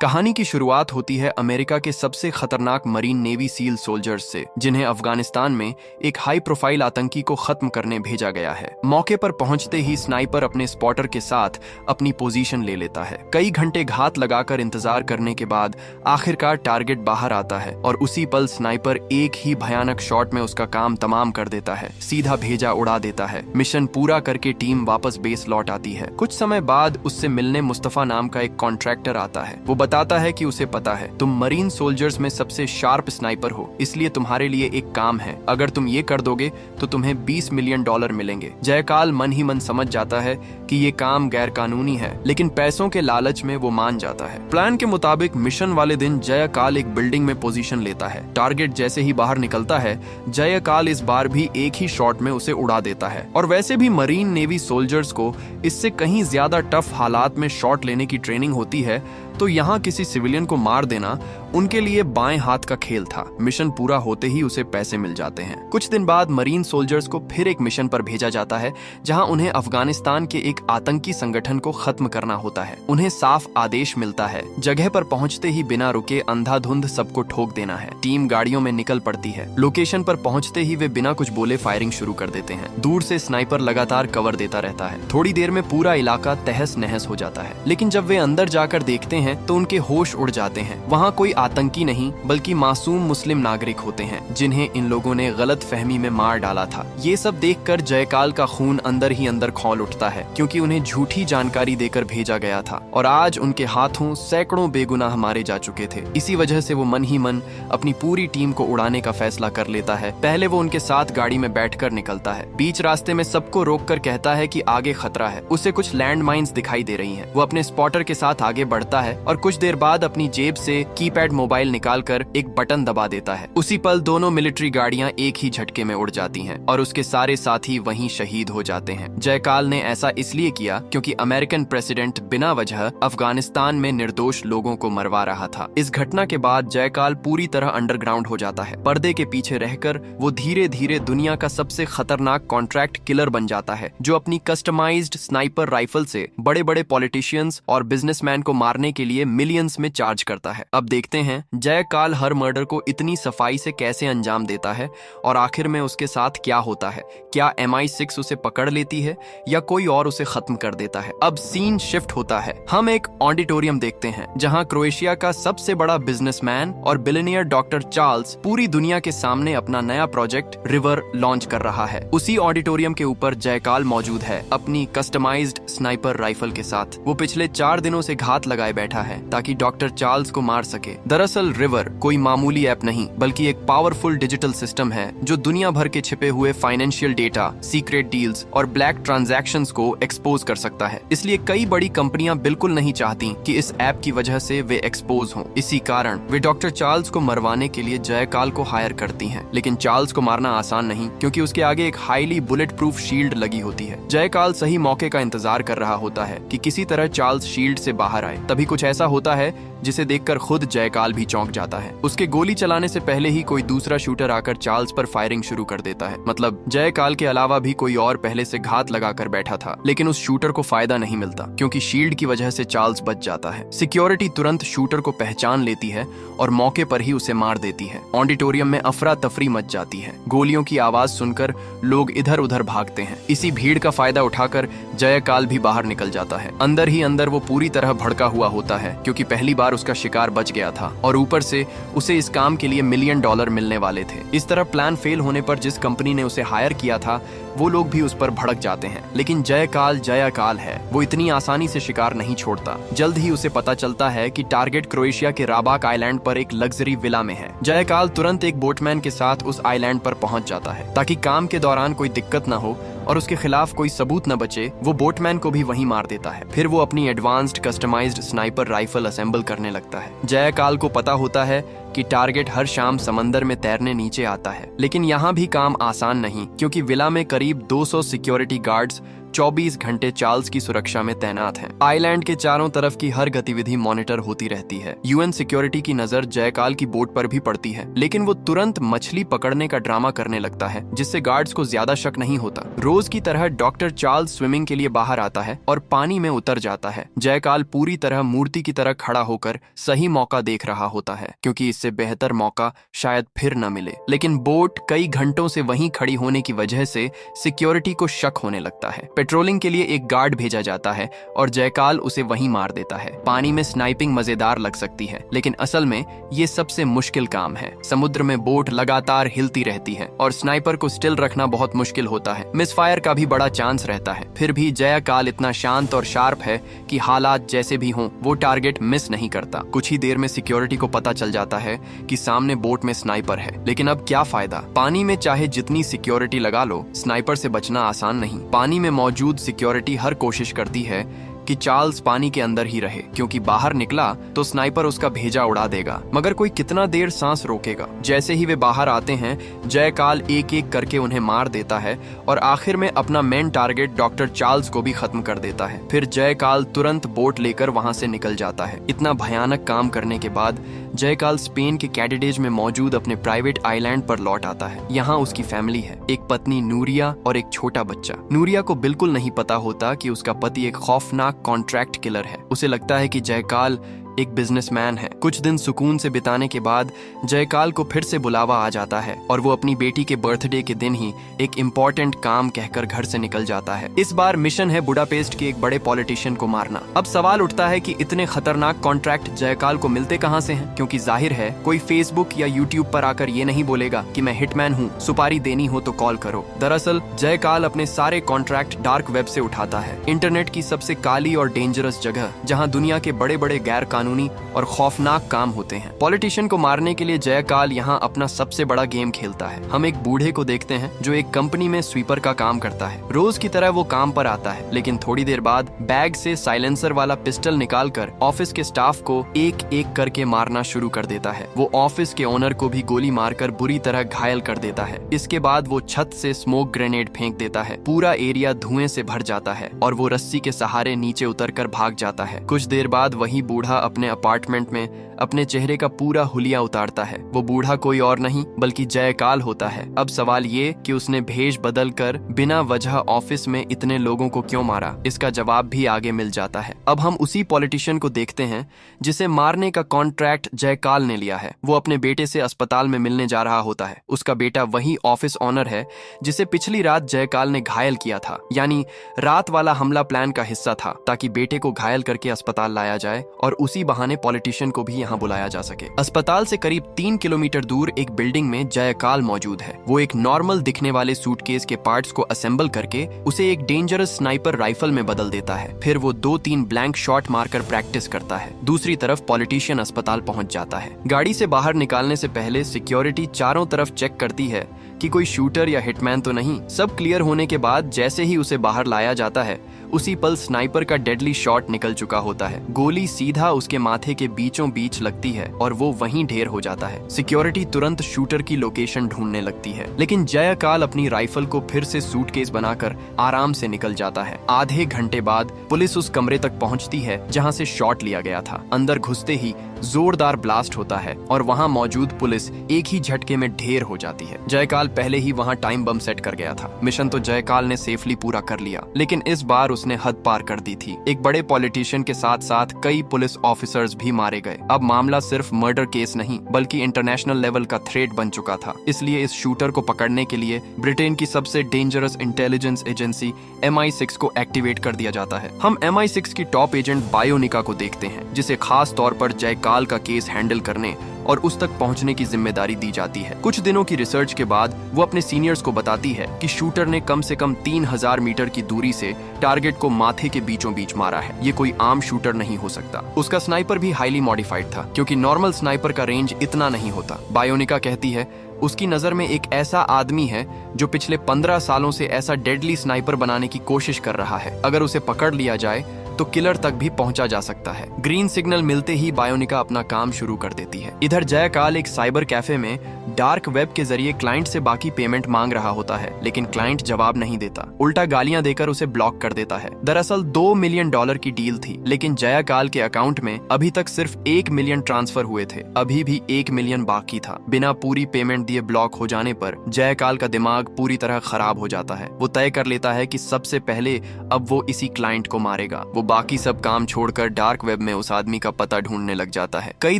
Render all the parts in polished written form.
कहानी की शुरुआत होती है अमेरिका के सबसे खतरनाक मरीन नेवी सील सोल्जर्स से, जिन्हें अफगानिस्तान में एक हाई प्रोफाइल आतंकी को खत्म करने भेजा गया है। मौके पर पहुंचते ही स्नाइपर अपने स्पॉटर के साथ अपनी पोजीशन ले लेता है। कई घंटे घात लगाकर इंतजार करने के बाद आखिरकार टारगेट बाहर आता है और उसी पल स्नाइपर एक ही भयानक शॉट में उसका काम तमाम कर देता है, सीधा भेजा उड़ा देता है। मिशन पूरा करके टीम वापस बेस लौट आती है। कुछ समय बाद उससे मिलने मुस्तफा नाम का एक कॉन्ट्रैक्टर आता है। वो बताता है कि उसे पता है तुम मरीन सोल्जर्स में सबसे शार्प स्नाइपर हो, इसलिए तुम्हारे लिए एक काम है। अगर तुम ये कर दोगे तो तुम्हें $20 मिलियन मिलेंगे। जयकाल मन ही मन समझ जाता है कि ये काम गैर कानूनी है, लेकिन पैसों के लालच में वो मान जाता है। प्लान के मुताबिक मिशन वाले दिन जयकाल एक बिल्डिंग में पोजीशन लेता है। टारगेट जैसे ही बाहर निकलता है, जयकाल इस बार भी एक ही शॉट में उसे उड़ा देता है। और वैसे भी मरीन नेवी सोल्जर्स को इससे कहीं ज्यादा टफ हालात में शॉट लेने की ट्रेनिंग होती है, तो यहाँ किसी सिविलियन को मार देना उनके लिए बाएं हाथ का खेल था। मिशन पूरा होते ही उसे पैसे मिल जाते हैं। कुछ दिन बाद मरीन सोल्जर्स को फिर एक मिशन पर भेजा जाता है, जहां उन्हें अफगानिस्तान के एक आतंकी संगठन को खत्म करना होता है। उन्हें साफ आदेश मिलता है, जगह पर पहुंचते ही बिना रुके अंधाधुंध सबको ठोक देना है। टीम गाड़ियों में निकल पड़ती है। लोकेशन पर पहुंचते ही वे बिना कुछ बोले फायरिंग शुरू कर देते हैं। दूर से स्नाइपर लगातार कवर देता रहता है। थोड़ी देर में पूरा इलाका तहस नहस हो जाता है, लेकिन जब वे अंदर जाकर देखते हैं तो उनके होश उड़ जाते हैं। वहाँ कोई आतंकी नहीं बल्कि मासूम मुस्लिम नागरिक होते हैं, जिन्हें इन लोगों ने गलत फहमी में मार डाला था। ये सब देखकर जयकाल का खून अंदर ही अंदर खौल उठता है, क्योंकि उन्हें झूठी जानकारी देकर भेजा गया था और आज उनके हाथों सैकड़ों बेगुनाह मारे जा चुके थे। इसी वजह से वो मन ही मन अपनी पूरी टीम को उड़ाने का फैसला कर लेता है। पहले वो उनके साथ गाड़ी में बैठकर निकलता है। बीच रास्ते में सबको रोककर कहता है कि आगे खतरा है। उसे कुछ लैंड माइन्स दिखाई दे रही हैं। वो अपने स्पॉटर के साथ आगे बढ़ता है और कुछ देर बाद अपनी जेब से कीपैड मोबाइल निकालकर एक बटन दबा देता है। उसी पल दोनों मिलिट्री गाड़ियां एक ही झटके में उड़ जाती हैं और उसके सारे साथी वहीं शहीद हो जाते हैं। जयकाल ने ऐसा इसलिए किया क्योंकि अमेरिकन प्रेसिडेंट बिना वजह अफगानिस्तान में निर्दोष लोगों को मरवा रहा था। इस घटना के बाद जयकाल पूरी तरह अंडरग्राउंड हो जाता है। पर्दे के पीछे रहकर वो धीरे धीरे दुनिया का सबसे खतरनाक कॉन्ट्रैक्ट किलर बन जाता है, जो अपनी कस्टमाइज्ड स्नाइपर राइफल से बड़े बड़े पॉलिटिशियंस और बिजनेसमैन को मारने के लिए मिलियंस में चार्ज करता है। अब देखते हैं जयकाल हर मर्डर को इतनी सफाई से कैसे अंजाम देता है और आखिर में उसके साथ क्या होता है। क्या MI6 उसे पकड़ लेती है या कोई और उसे खत्म कर देता है। अब सीन शिफ्ट होता है। हम एक ऑडिटोरियम देखते हैं, जहां क्रोएशिया का सबसे बड़ा बिजनेसमैन और बिलियनियर डॉक्टर चार्ल्स पूरी दुनिया के सामने अपना नया प्रोजेक्ट रिवर लॉन्च कर रहा है। उसी ऑडिटोरियम के ऊपर जयकाल मौजूद है, अपनी कस्टमाइज्ड स्नाइपर राइफल के साथ। वो पिछले 4 दिनों से घात लगाए बैठा है ताकि डॉक्टर चार्ल्स को मार सके। दरअसल रिवर कोई मामूली ऐप नहीं, बल्कि एक पावरफुल डिजिटल सिस्टम है जो दुनिया भर के छिपे हुए फाइनेंशियल डेटा, सीक्रेट डील्स और ब्लैक ट्रांजैक्शंस को एक्सपोज कर सकता है। इसलिए कई बड़ी कंपनियां बिल्कुल नहीं चाहती कि इस ऐप की वजह से वे एक्सपोज हों। इसी कारण वे डॉक्टर चार्ल्स को मरवाने के लिए जयकाल को हायर करती हैं। लेकिन चार्ल्स को मारना आसान नहीं, क्योंकि उसके आगे एक हाईली बुलेट प्रूफ शील्ड लगी होती है। जयकाल सही मौके का इंतजार कर रहा होता है कि किसी तरह चार्ल्स शील्ड से बाहर आए। तभी कुछ ऐसा होता है जिसे देखकर खुद जयकाल भी चौंक जाता है। उसके गोली चलाने से पहले ही कोई दूसरा शूटर आकर चार्ल्स पर फायरिंग शुरू कर देता है। मतलब जयकाल के अलावा भी कोई और पहले से घात लगाकर बैठा था, लेकिन उस शूटर को फायदा नहीं मिलता, क्योंकि शील्ड की वजह से चार्ल्स बच जाता है। सिक्योरिटी तुरंत शूटर को पहचान लेती है और मौके पर ही उसे मार देती है। ऑडिटोरियम में अफरा तफरी मच जाती है। गोलियों की आवाज सुनकर लोग इधर उधर भागते हैं। इसी भीड़ का फायदा उठाकर जयकाल भी बाहर निकल जाता है। अंदर ही अंदर वो पूरी तरह भड़का हुआ होता है, क्योंकि पहली बार उसका शिकार बच गया था और ऊपर से उसे इस काम के लिए $1 मिलियन मिलने वाले थे। इस तरह प्लान फेल होने पर जिस कंपनी ने उसे हायर किया था, वो लोग भी उस पर भड़क जाते हैं। लेकिन जयकाल है, वो इतनी आसानी से शिकार नहीं छोड़ता। जल्द ही उसे पता चलता है कि टारगेट क्रोएशिया के राबाक आइलैंड पर एक लग्जरी विला में है। जयकाल तुरंत एक बोटमैन के साथ उस आइलैंड पर पहुंच जाता है, ताकि काम के दौरान कोई दिक्कत न हो और उसके खिलाफ कोई सबूत न बचे। वो बोटमैन को भी वहीं मार देता है। फिर वो अपनी advanced customised sniper rifle assemble करने लगता है। जयकाल को पता होता है कि टारगेट हर शाम समंदर में तैरने नीचे आता है, लेकिन यहाँ भी काम आसान नहीं, क्योंकि विला में करीब 200 सिक्योरिटी गार्ड्स 24 घंटे चार्ल्स की सुरक्षा में तैनात हैं। आइलैंड के चारों तरफ की हर गतिविधि मॉनिटर होती रहती है। यूएन सिक्योरिटी की नजर जयकाल की बोट पर भी पड़ती है, लेकिन वो तुरंत मछली पकड़ने का ड्रामा करने लगता है, जिससे गार्ड्स को ज्यादा शक नहीं होता। रोज की तरह डॉक्टर चार्ल्स स्विमिंग के लिए बाहर आता है और पानी में उतर जाता है। जयकाल पूरी तरह मूर्ति की तरह खड़ा होकर सही मौका देख रहा होता है, क्योंकि इससे बेहतर मौका शायद फिर न मिले। लेकिन बोट कई घंटों से वहीं खड़ी होने की वजह से सिक्योरिटी को शक होने लगता है। पेट्रोलिंग के लिए एक गार्ड भेजा जाता है और जयकाल उसे वहीं मार देता है। पानी में स्नाइपिंग मजेदार लग सकती है, लेकिन असल में ये सबसे मुश्किल काम है। समुद्र में बोट लगातार हिलती रहती है और स्नाइपर को स्टिल रखना बहुत मुश्किल होता है। मिसफायर का भी बड़ा चांस रहता है। फिर भी जयकाल इतना शांत और शार्प है कि हालात जैसे भी हों, वो टारगेट मिस नहीं करता। कुछ ही देर में सिक्योरिटी को पता चल जाता है कि सामने बोट में स्नाइपर है, लेकिन अब क्या फायदा? पानी में चाहे जितनी सिक्योरिटी लगा लो, स्नाइपर से बचना आसान नहीं। पानी में मौजूद सिक्योरिटी हर कोशिश करती है कि चार्ल्स पानी के अंदर ही रहे, क्योंकि बाहर निकला तो स्नाइपर उसका भेजा उड़ा देगा। मगर कोई कितना देर सांस रोकेगा? जैसे ही वे बाहर आते हैं, जयकाल एक एक करके उन्हें मार देता है और आखिर में अपना मेन टारगेट डॉक्टर चार्ल्स को भी खत्म कर देता है। फिर जयकाल तुरंत बोट लेकर वहां से निकल जाता है। इतना भयानक काम करने के बाद जयकाल स्पेन के कैडिडेज में मौजूद अपने प्राइवेट आइलैंड पर लौट आता है। यहाँ उसकी फैमिली है, एक पत्नी नूरिया और एक छोटा बच्चा। नूरिया को बिल्कुल नहीं पता होता कि उसका पति एक खौफनाक कॉन्ट्रैक्ट किलर है। उसे लगता है कि जयकाल एक बिजनेसमैन है। कुछ दिन सुकून से बिताने के बाद जयकाल को फिर से बुलावा आ जाता है और वो अपनी बेटी के बर्थडे के दिन ही एक इम्पोर्टेंट काम कहकर घर से निकल जाता है। इस बार मिशन है बुडापेस्ट के एक बड़े पॉलिटिशियन को मारना। अब सवाल उठता है कि इतने खतरनाक कॉन्ट्रैक्ट जयकाल को मिलते कहां से हैं? क्योंकि जाहिर है कोई फेसबुक या यूट्यूब पर आकर ये नहीं बोलेगा कि मैं हिटमैन हूँ, सुपारी देनी हो तो कॉल करो। दरअसल जयकाल अपने सारे कॉन्ट्रैक्ट डार्क वेब से उठाता है, इंटरनेट की सबसे काली और डेंजरस जगह, जहाँ दुनिया के बड़े बड़े गैर कानूनी और खौफनाक काम होते हैं। पॉलिटिशियन को मारने के लिए जयकाल यहाँ अपना सबसे बड़ा गेम खेलता है। हम एक बूढ़े को देखते हैं जो एक कंपनी में स्वीपर का काम करता है। रोज की तरह वो काम पर आता है, लेकिन थोड़ी देर बाद बैग से साइलेंसर वाला पिस्टल निकालकर ऑफिस के स्टाफ को एक एक करके मारना शुरू कर देता है। वो ऑफिस के ओनर को भी गोली मारकर बुरी तरह घायल कर देता है। इसके बाद वो छत से स्मोक ग्रेनेड फेंक देता है। पूरा एरिया धुएं से भर जाता है और वो रस्सी के सहारे नीचे उतरकर भाग जाता है। कुछ देर बाद वही बूढ़ा अपने अपार्टमेंट में अपने चेहरे का पूरा हुलिया उतारता है। वो बूढ़ा कोई और नहीं बल्कि जयकाल होता है। अब सवाल ये कि उसने भेष बदल कर बिना वजह ऑफिस में इतने लोगों को क्यों मारा, इसका जवाब भी आगे मिल जाता है। अब हम उसी पॉलिटिशियन को देखते हैं जिसे मारने का कॉन्ट्रैक्ट जयकाल ने लिया है। वो अपने बेटे से अस्पताल में मिलने जा रहा होता है। उसका बेटा वही ऑफिस ऑनर है जिसे पिछली रात जयकाल ने घायल किया था, यानी रात वाला हमला प्लान का हिस्सा था, ताकि बेटे को घायल करके अस्पताल लाया जाए और उसी बहाने पॉलिटिशियन को भी यहाँ बुलाया जा सके। अस्पताल से करीब 3 किलोमीटर दूर एक बिल्डिंग में जयकाल मौजूद है। वो एक नॉर्मल दिखने वाले सूटकेस के पार्ट्स को असेंबल करके उसे एक डेंजरस स्नाइपर राइफल में बदल देता है। फिर वो 2-3 ब्लैंक शॉट मारकर प्रैक्टिस करता है। दूसरी तरफ पॉलिटिशियन अस्पताल पहुंच जाता है। गाड़ी से बाहर निकालने से पहले सिक्योरिटी चारों तरफ चेक करती है कि कोई शूटर या हिटमैन तो नहीं। सब क्लियर होने के बाद जैसे ही उसे बाहर लाया जाता है, उसी पल स्नाइपर का डेडली शॉट निकल चुका होता है। गोली सीधा उसके माथे के बीचों बीच लगती है और वो वहीं ढेर हो जाता है। सिक्योरिटी तुरंत शूटर की लोकेशन ढूंढने लगती है, लेकिन जयकाल अपनी राइफल को फिर से सूटकेस बनाकर आराम से निकल जाता है। आधे घंटे बाद पुलिस उस कमरे तक पहुंचती है जहां से शॉट लिया गया था। अंदर घुसते ही जोरदार ब्लास्ट होता है और वहां मौजूद पुलिस एक ही झटके में ढेर हो जाती है। जयकाल पहले ही वहां टाइम बम सेट कर गया था। मिशन तो जयकाल ने सेफली पूरा कर लिया, लेकिन इस बार उसने हद पार कर दी थी। एक बड़े पॉलिटिशियन के साथ साथ कई पुलिस ऑफिसर्स भी मारे गए। अब मामला सिर्फ मर्डर केस नहीं बल्कि इंटरनेशनल लेवल का थ्रेट बन चुका था। इसलिए इस शूटर को पकड़ने के लिए ब्रिटेन की सबसे डेंजरस इंटेलिजेंस एजेंसी MI6 को एक्टिवेट कर दिया जाता है। हम MI6 की टॉप एजेंट बायोनिका को देखते हैं, जिसे खास तौर पर जयकाल का केस हैंडल करने और उस तक पहुंचने की जिम्मेदारी दी जाती है। कुछ दिनों की रिसर्च के बाद वो अपने सीनियर्स को बताती है कि शूटर ने कम से कम 3000 मीटर की दूरी से टारगेट को माथे के बीचों बीच मारा है। ये कोई आम शूटर नहीं हो सकता। उसका स्नाइपर भी हाईली मॉडिफाइड था, क्योंकि नॉर्मल स्नाइपर का रेंज इतना नहीं होता। बायोनिका कहती है उसकी नजर में एक ऐसा आदमी है जो पिछले 15 सालों से ऐसा डेडली स्नाइपर बनाने की कोशिश कर रहा है। अगर उसे पकड़ लिया जाए तो किलर तक भी पहुंचा जा सकता है। ग्रीन सिग्नल मिलते ही बायोनिका अपना काम शुरू कर देती है। इधर जयकाल एक साइबर कैफे में डार्क वेब के जरिए क्लाइंट से बाकी पेमेंट मांग रहा होता है, लेकिन क्लाइंट जवाब नहीं देता, उल्टा गालियां देकर उसे ब्लॉक कर देता है। दरअसल $2 मिलियन की डील थी, लेकिन जयाकाल के अकाउंट में अभी तक सिर्फ 1 मिलियन ट्रांसफर हुए थे। अभी भी 1 मिलियन बाकी था। बिना पूरी पेमेंट दिए ब्लॉक हो जाने पर जयकाल का दिमाग पूरी तरह खराब हो जाता है। वो तय कर लेता है कि सबसे पहले अब वो इसी क्लाइंट को मारेगा। वो बाकी सब काम छोड़कर डार्क वेब में उस आदमी का पता ढूंढने लग जाता है। कई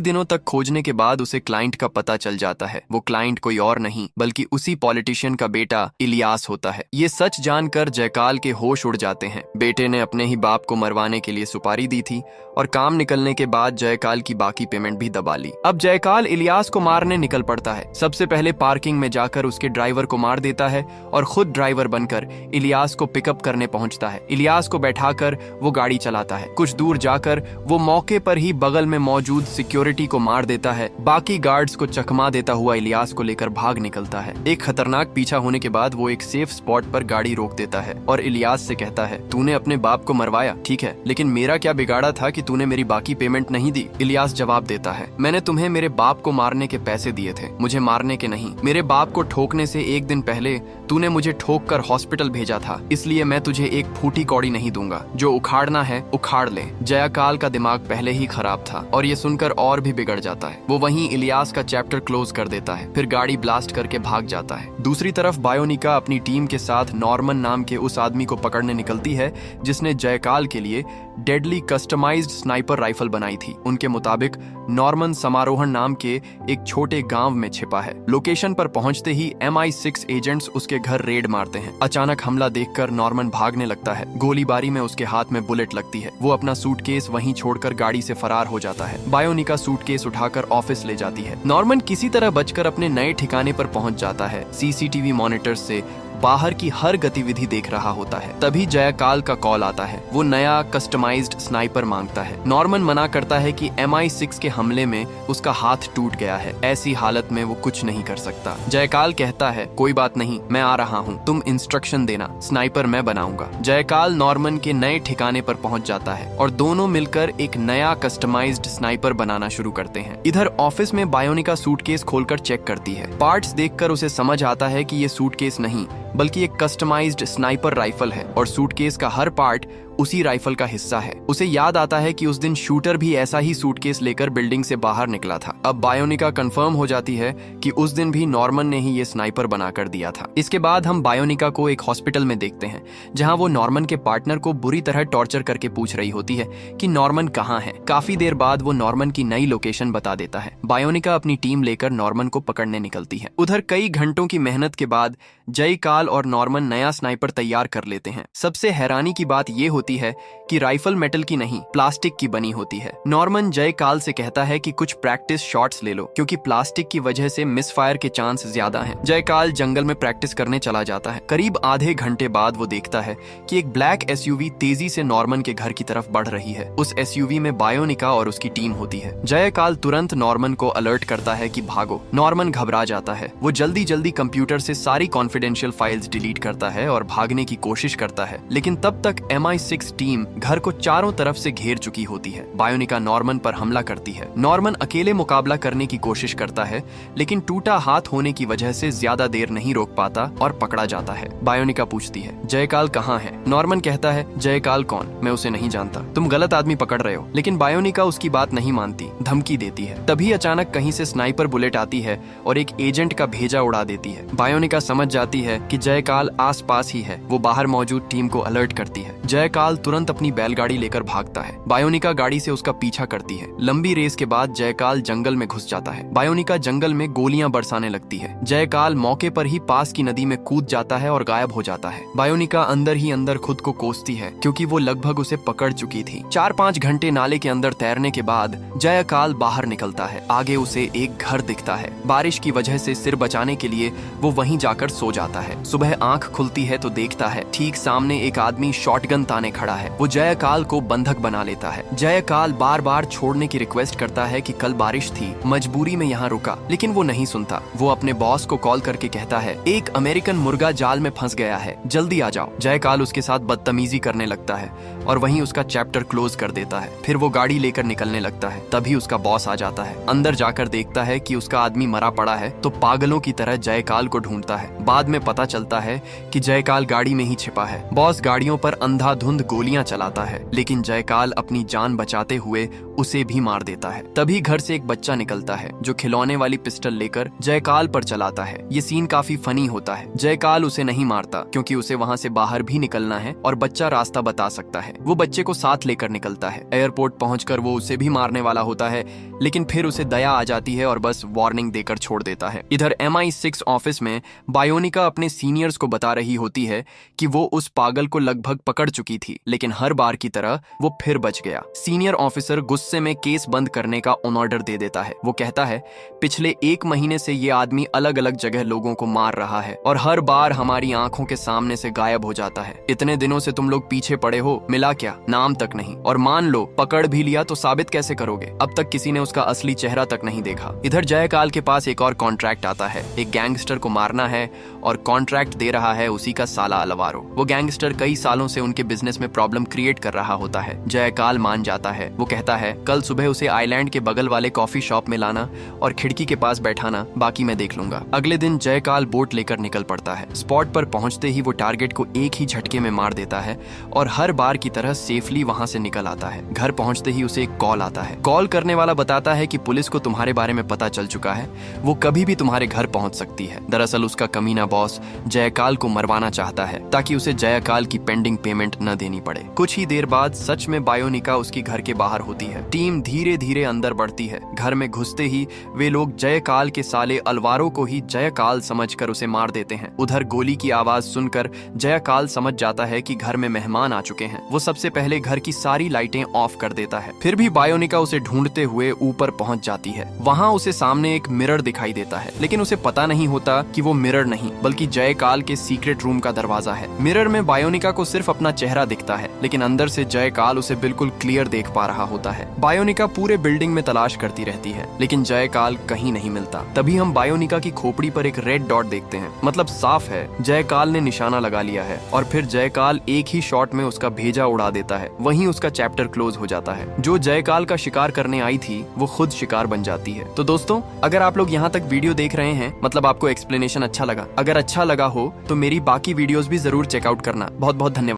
दिनों तक खोजने के बाद उसे क्लाइंट का पता चल जाता है। वो क्लाइंट कोई और नहीं बल्कि उसी पॉलिटिशियन का बेटा इलियास होता है। ये सच जानकर जयकाल के होश उड़ जाते हैं। बेटे ने अपने ही बाप को मरवाने के लिए सुपारी दी थी और काम निकलने के बाद जयकाल की बाकी पेमेंट भी दबा ली। अब जयकाल इलियास को मारने निकल पड़ता है। सबसे पहले पार्किंग में जाकर उसके ड्राइवर को मार देता है और खुद ड्राइवर बनकर इलियास को पिकअप करने पहुंचता है। इलियास को बैठाकर वो गाड़ी चलाता है। कुछ दूर जाकर वो मौके पर ही बगल में मौजूद सिक्योरिटी को मार देता है। बाकी गार्ड्स को चकमा देता हुआ इलियास को लेकर भाग निकलता है। एक खतरनाक पीछा होने के बाद वो एक सेफ स्पॉट पर गाड़ी रोक देता है और इलियास से कहता है, तूने अपने बाप को मरवाया, ठीक है, लेकिन मेरा क्या बिगाड़ा था कि तूने मेरी बाकी पेमेंट नहीं दी। इलियास जवाब देता है, मैंने तुम्हें मेरे बाप को मारने के पैसे दिए थे, मुझे मारने के नहीं। मेरे बाप को ठोकने से एक दिन पहले तूने मुझे ठोक कर हॉस्पिटल भेजा था, इसलिए मैं तुझे एक फूटी कौड़ी नहीं दूंगा। जो उखाड़ना है उखाड़ ले। जयाकाल का दिमाग पहले ही खराब था और ये सुनकर और भी बिगड़ जाता है। वो वहीं इलियास का चैप्टर क्लोज कर देता है, फिर गाड़ी ब्लास्ट करके भाग जाता है। दूसरी तरफ बायोनिका अपनी टीम के साथ नॉर्मन नाम के उस आदमी को पकड़ने निकलती है जिसने जयकाल के लिए डेडली कस्टमाइज्ड स्नाइपर राइफल बनाई थी। उनके मुताबिक नॉर्मन समारोहन नाम के एक छोटे गांव में छिपा है। लोकेशन पर पहुंचते ही MI6 एजेंट्स उसके घर रेड मारते हैं। अचानक हमला देखकर नॉर्मन भागने लगता है। गोलीबारी में उसके हाथ में बुलेट लगती है। वो अपना सूटकेस वहीं छोड़कर गाड़ी से फरार हो जाता है। बायोनिका सूटकेस उठाकर ऑफिस ले जाती है। नॉर्मन किसी तरह बचकर अपने नए ठिकाने पर पहुंच जाता है। CCTV मॉनिटर से बाहर की हर गतिविधि देख रहा होता है। तभी जयकाल का कॉल आता है। वो नया कस्टमाइज्ड स्नाइपर मांगता है। नॉर्मन मना करता है कि MI6 के हमले में उसका हाथ टूट गया है, ऐसी हालत में वो कुछ नहीं कर सकता। जयकाल कहता है, कोई बात नहीं, मैं आ रहा हूँ, तुम इंस्ट्रक्शन देना, स्नाइपर मैं बनाऊंगा। जयकाल नॉर्मन के नए ठिकाने पर पहुंच जाता है और दोनों मिलकर एक नया कस्टमाइज्ड स्नाइपर बनाना शुरू करते हैं। इधर ऑफिस में बायोनिका सूटकेस खोलकर चेक करती है। पार्ट्स देखकर उसे समझ आता है कि ये सूटकेस नहीं बल्कि एक कस्टमाइज्ड स्नाइपर राइफल है और सूटकेस का हर पार्ट उसी राइफल का हिस्सा है। उसे याद आता है कि उस दिन शूटर भी ऐसा ही सूटकेस लेकर बिल्डिंग से बाहर निकला था। अब बायोनिका कंफर्म हो जाती है कि उस दिन भी नॉर्मन ने ही ये स्नाइपर बनाकर दिया था। इसके बाद हम बायोनिका को एक हॉस्पिटल में देखते हैं जहां वो नॉर्मन के पार्टनर को बुरी तरह टॉर्चर करके पूछ रही होती है कि नॉर्मन कहाँ है। काफी देर बाद वो नॉर्मन की नई लोकेशन बता देता है। बायोनिका अपनी टीम लेकर नॉर्मन को पकड़ने निकलती है। उधर कई घंटों की मेहनत के बाद जयकाल और नॉर्मन नया स्नाइपर तैयार कर लेते हैं। सबसे हैरानी की बात ये होती है कि राइफल मेटल की नहीं, प्लास्टिक की बनी होती है। नॉर्मन जयकाल से कहता है कि कुछ प्रैक्टिस शॉट्स ले लो क्योंकि प्लास्टिक की वजह से मिसफायर के चांस ज्यादा हैं। जयकाल जंगल में प्रैक्टिस करने चला जाता है। करीब आधे घंटे बाद वो देखता है कि एक ब्लैक SUV तेजी से नॉर्मन के घर की तरफ बढ़ रही है। उस SUV में बायोनिका और उसकी टीम होती है। जयकाल तुरंत नॉर्मन को अलर्ट करता है कि भागो। नॉर्मन घबरा जाता है। वो जल्दी जल्दी कंप्यूटर से सारी कॉन्फिडेंशियल फाइल्स डिलीट करता है और भागने की कोशिश करता है, लेकिन तब तक MI6 टीम घर को चारों तरफ से घेर चुकी होती है। बायोनिका नॉर्मन पर हमला करती है। नॉर्मन अकेले मुकाबला करने की कोशिश करता है, लेकिन टूटा हाथ होने की वजह से ज्यादा देर नहीं रोक पाता और पकड़ा जाता है। बायोनिका पूछती है, जयकाल कहाँ है? नॉर्मन कहता है, जयकाल कौन? मैं उसे नहीं जानता, तुम गलत आदमी पकड़ रहे हो। लेकिन बायोनिका उसकी बात नहीं मानती, धमकी देती है। तभी अचानक कहीं से स्नाइपर बुलेट आती है और एक एजेंट का भेजा उड़ा देती है। बायोनिका समझ जाती है कि जयकाल आस पास ही है। वो बाहर मौजूद टीम को अलर्ट करती है। जयकाल तुरंत अपनी बैलगाड़ी लेकर भागता है। बायोनिका गाड़ी से उसका पीछा करती है। लंबी रेस के बाद जयकाल जंगल में घुस जाता है। बायोनिका जंगल में गोलियां बरसाने लगती है। जयकाल मौके पर ही पास की नदी में कूद जाता है और गायब हो जाता है। बायोनिका अंदर ही अंदर खुद को कोसती है क्योंकि वो लगभग उसे पकड़ चुकी थी। 4-5 घंटे नाले के अंदर तैरने के बाद जयकाल बाहर निकलता है। आगे उसे एक घर दिखता है। बारिश की वजह से सिर बचाने के लिए वो वहीं जाकर सो जाता है। सुबह आंख खुलती है तो देखता है ठीक सामने एक आदमी शॉटगन ताने खड़ा है। वो जयकाल को बंधक बना लेता है। जयकाल बार बार छोड़ने की रिक्वेस्ट करता है कि कल बारिश थी, मजबूरी में यहाँ रुका, लेकिन वो नहीं सुनता। वो अपने बॉस को कॉल करके कहता है एक अमेरिकन मुर्गा जाल में फंस गया है, जल्दी आ जाओ। जयकाल उसके साथ बदतमीजी करने लगता है और वहीं उसका चैप्टर क्लोज कर देता है। फिर वो गाड़ी लेकर निकलने लगता है। तभी उसका बॉस आ जाता है। अंदर जाकर देखता है कि उसका आदमी मरा पड़ा है तो पागलों की तरह जयकाल को ढूंढता है। बाद में पता चलता है कि जयकाल गाड़ी में ही छिपा है। बॉस गाड़ियों पर अंधाधुंध गोलियां चलाता है, लेकिन जयकाल अपनी जान बचाते हुए उसे भी मार देता है। तभी घर से एक बच्चा निकलता है जो खिलौने वाली पिस्टल लेकर जयकाल पर चलाता है। ये सीन काफी फनी होता है। जयकाल उसे नहीं मारता क्योंकि उसे वहां से बाहर भी निकलना है और बच्चा रास्ता बता सकता है। वो बच्चे को साथ लेकर निकलता है। एयरपोर्ट पहुंचकर वो उसे भी मारने वाला होता है, लेकिन फिर उसे दया आ जाती है और बस वार्निंग देकर छोड़ देता है। इधर MI6 ऑफिस में बायोनिका अपने सीनियर्स को बता रही होती है कि वो उस पागल को लगभग पकड़ चुकी थी, लेकिन हर बार की तरह वो फिर बच गया। सीनियर ऑफिसर गुस्से में केस बंद करने का ऑर्डर दे देता है। वो कहता है पिछले 1 महीने से ये आदमी अलग अलग जगह लोगों को मार रहा है और हर बार हमारी आंखों के सामने से गायब हो जाता है। इतने दिनों से तुम लोग पीछे पड़े हो, मिला क्या? नाम तक नहीं। और मान लो पकड़ भी लिया तो साबित कैसे करोगे? अब तक किसी ने उसका असली चेहरा तक नहीं देखा। इधर जयकाल के पास एक और कॉन्ट्रैक्ट आता है। एक गैंगस्टर को मारना है और कॉन्ट्रैक्ट दे रहा है उसी का साला अलवारो। वो गैंगस्टर कई सालों से उनके बिजनेस में प्रॉब्लम क्रिएट कर रहा होता है। जयकाल मान जाता है। वो कहता है कल सुबह उसे आइलैंड के बगल वाले कॉफी शॉप में लाना और खिड़की के पास बैठाना, बाकी मैं देख लूंगा। अगले दिन जयकाल बोट लेकर निकल पड़ता है। स्पॉट पर पहुंचते ही वो टारगेट को एक ही झटके में मार देता है और हर बार की तरह सेफली वहां से निकल आता है। घर पहुंचते ही उसे एक कॉल आता है। कॉल करने वाला बताता है कि पुलिस को तुम्हारे बारे में पता चल चुका है, वो कभी भी तुम्हारे घर पहुंच सकती है। दरअसल उसका कमीना बॉस जयकाल को मरवाना चाहता है ताकि उसे जयकाल की पेंडिंग पेमेंट न देनी पड़े। कुछ ही देर बाद सच में बायोनिका उसकी घर के बाहर होती है। टीम धीरे धीरे अंदर बढ़ती है। घर में घुसते ही वे लोग जयकाल के साले अलवारो को ही जयकाल समझकर उसे मार देते हैं। उधर गोली की आवाज सुनकर जयकाल समझ जाता है कि घर में मेहमान आ चुके हैं। वो सबसे पहले घर की सारी लाइटें ऑफ कर देता है। फिर भी बायोनिका उसे ढूंढते हुए ऊपर पहुंच जाती है। वहां उसे सामने एक मिरर दिखाई देता है, लेकिन उसे पता नहीं होता कि वो मिरर नहीं बल्कि जयकाल के सीक्रेट रूम का दरवाजा है। मिरर में बायोनिका को सिर्फ अपना चेहरा दिखता है, लेकिन अंदर से जयकाल उसे बिल्कुल क्लियर देख पा रहा होता है। बायोनिका पूरे बिल्डिंग में तलाश करती रहती है, लेकिन जयकाल कहीं नहीं मिलता। तभी हम बायोनिका की खोपड़ी पर एक रेड डॉट देखते हैं। मतलब साफ है जयकाल ने निशाना लगा लिया है और फिर जयकाल एक ही शॉट में उसका भेजा उड़ा देता है। वहीं उसका चैप्टर क्लोज हो जाता है। जो जयकाल का शिकार करने आई थी वो खुद शिकार बन जाती है। तो दोस्तों, अगर आप लोग यहाँ तक वीडियो देख रहे हैं, मतलब आपको एक्सप्लेनेशन अच्छा लगा। अगर अच्छा लगा हो तो मेरी बाकी वीडियोस भी जरूर चेकआउट करना। बहुत बहुत धन्यवाद।